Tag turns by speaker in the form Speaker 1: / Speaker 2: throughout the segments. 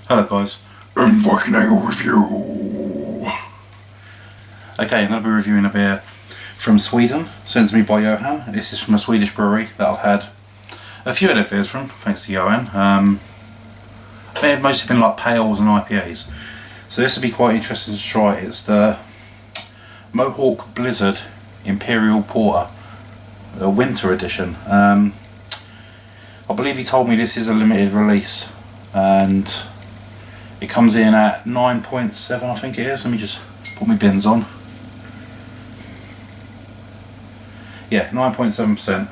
Speaker 1: Hello guys, Viking review. Okay, I'm going to be reviewing a beer from Sweden, sent to me by Johan. This is from a Swedish brewery that I've had a few of their beers from, thanks to Johan. I think they've mostly been like pales and IPAs. So this will be quite interesting to try. It's the Mohawk Blizzard Imperial Porter, the winter edition. I believe he told me this is a limited release, and it comes in at 9.7, I think it is. Let me just put my bins on. Yeah, 9.7%.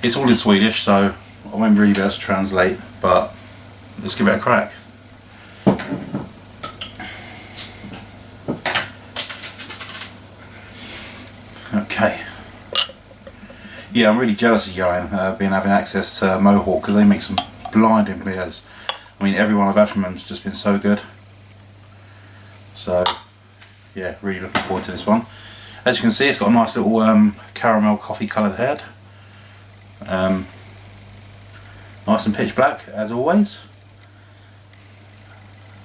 Speaker 1: It's all in Swedish, so I won't really be able to translate, but let's give it a crack. Okay. Yeah, I'm really jealous of Johan being having access to Mohawk, because they make some blinding beers. I mean, everyone I've had from them has just been so good. So, yeah, really looking forward to this one. As you can see, it's got a nice little caramel coffee coloured head. Nice and pitch black, as always.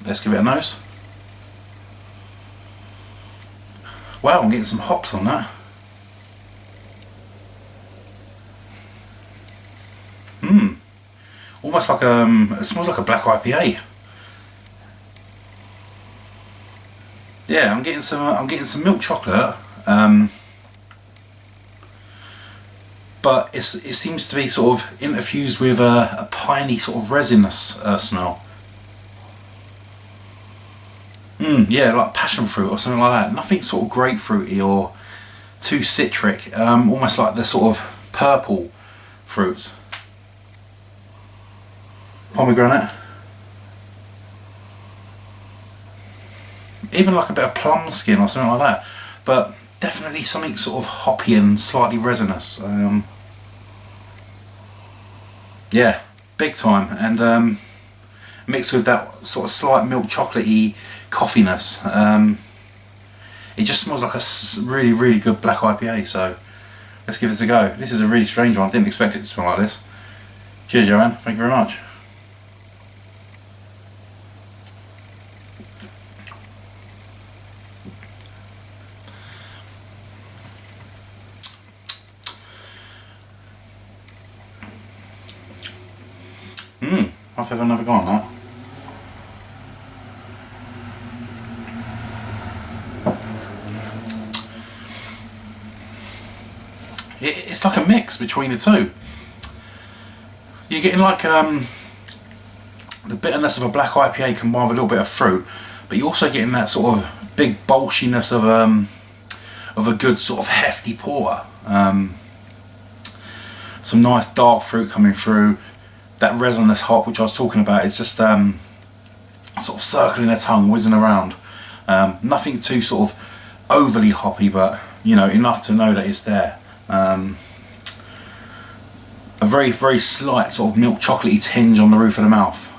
Speaker 1: Let's give it a nose. Wow, I'm getting some hops on that. Almost like it smells like a black IPA. Yeah, I'm getting some milk chocolate, but it seems to be sort of interfused with a piney sort of resinous smell. Yeah, like passion fruit or something like that. Nothing sort of grapefruity or too citric. Almost like the sort of purple fruits. Pomegranate. Even like a bit of plum skin or something like that. But definitely something sort of hoppy and slightly resinous. Yeah, big time. And mixed with that sort of slight milk chocolatey coffeeness. It just smells like a really, really good black IPA. So let's give this a go. This is a really strange one. I didn't expect it to smell like this. Cheers, Johan. Thank you very much. I've never gone that. It's like a mix between the two. You're getting like the bitterness of a black IPA combined with a little bit of fruit, but you're also getting that sort of big bolshiness of a good sort of hefty porter. Some nice dark fruit coming through. That resinous hop which I was talking about is just sort of circling the tongue, whizzing around. Nothing too sort of overly hoppy, but you know, enough to know that it's there. A very, very slight sort of milk chocolatey tinge on the roof of the mouth.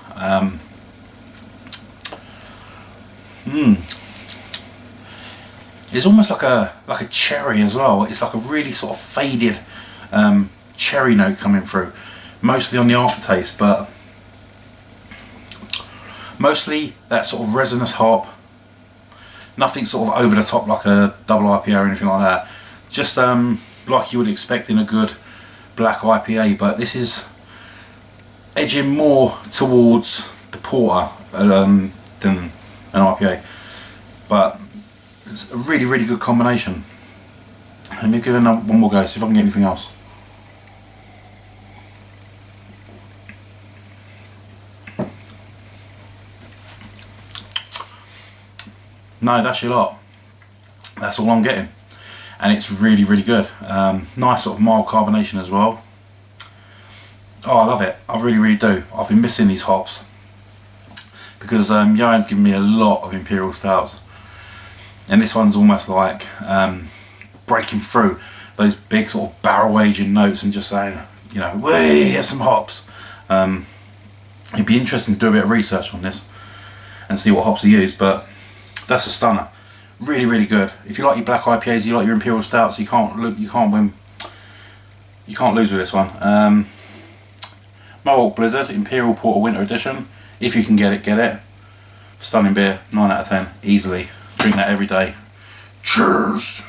Speaker 1: It's almost like a cherry as well. It's like a really sort of faded cherry note coming through. Mostly on the aftertaste, but mostly that sort of resinous hop. Nothing sort of over the top like a double IPA or anything like that. Just like you would expect in a good black IPA, but this is edging more towards the porter than an IPA. But it's a really, really good combination. Let me give it one more go, see if I can get anything else. No, that's your lot. That's all I'm getting, and it's really, really good. Nice sort of mild carbonation as well. Oh, I love it. I really, really do. I've been missing these hops because Johan's given me a lot of Imperial stouts, and this one's almost like breaking through those big sort of barrel aging notes and just saying, you know, "Wait, here's some hops." It'd be interesting to do a bit of research on this and see what hops are used, but that's a stunner. Really, really good. If you like your black IPAs, you like your Imperial stouts, you can't win. You can't lose with this one. Mohawk Blizzard Imperial Porter Winter Edition. If you can get it, get it. Stunning beer, 9 out of 10, easily. Drink that every day. Cheers!